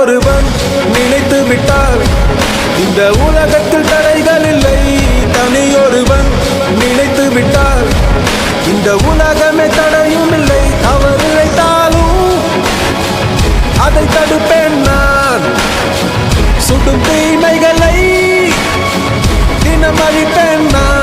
ஒருவன் நினைத்து விட்டால் இந்த உலகத்தில் தடைகள் இல்லை. தனியொருவன் நினைத்து விட்டால் இந்த உலகமே தடையும் இல்லை. தவறு இழைத்தாலும் அதை தடுப்பேன் நான். சுடும் தீமைகளை தினம் அழிப்பேன் நான்.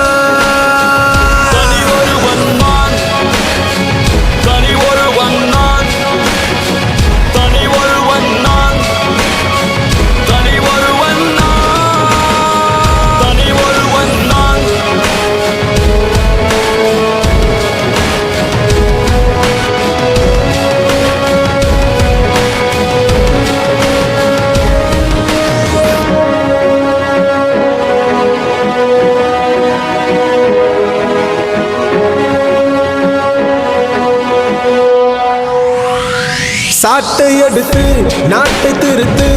சாட்டை எடுத்து நாட்டை திருத்து,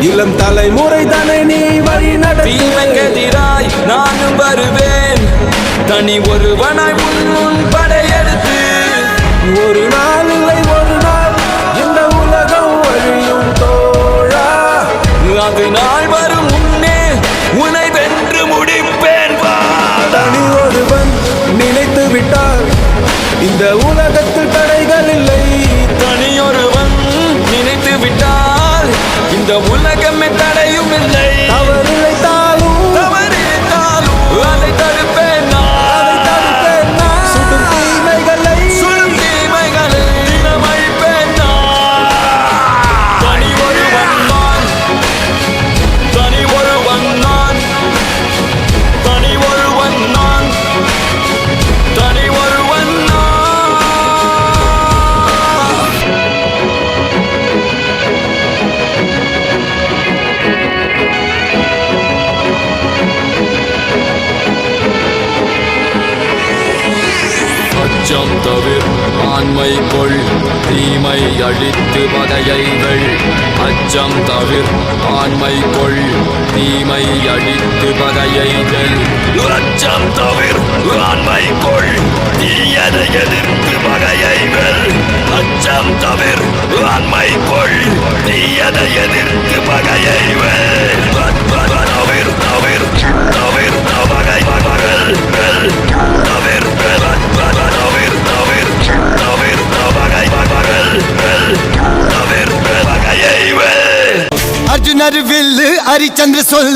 இளம் தலைமுறை தானே நீ வழி நடத்திராய் நானும் வருவேன். தனி ஒருவனாய் முன் படையெடுத்து ஒரு நாள் இல்லை ஒரு நாள் இந்த உலகம் வழியும் தோழா. அது நாள் வரும் முன்னே உன்னை வென்று முடிப்பேன். தனி ஒருவன் நினைத்து விட்டால் இந்த உலகத்தில் தடைகள் இல்லை. தனியொருவன் நினைத்து விட்டால் இந்த உலகமே தடையும் இல்லை. தவறு இழைத்தாலும் அதை தடுப்பேன் நான். சுடும் தீமைகளை தினம் அழிப்பேன் நான். தனி ஒருவன் நான். தனி ஒருவன் நான். தனி ஒருவன் நான். தனி ஒருவன் நான். அச்சம் தவிர ஆண்மை கொள், தீமை அழித்து பகையைகள். அச்சம் தவிர ஆண்மை கொள், தீமை அழித்து பகையைகள். அச்சம் தவிர ஆண்மை கொள், தீயதை எதிர்த்து பகையைகள். அச்சம் தவிர ஆண்மை கொள், தீயதை எதிர்த்து பகையைகள். अर्जुनर विल हरिचंद्र सोल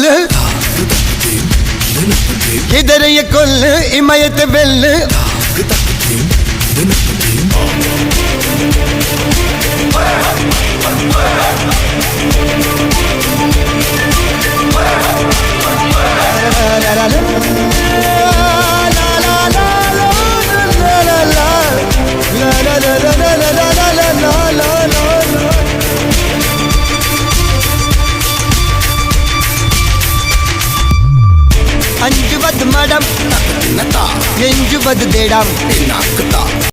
इधर ये कुल इमयत विल अंजुवद मडम एंजुवद देडम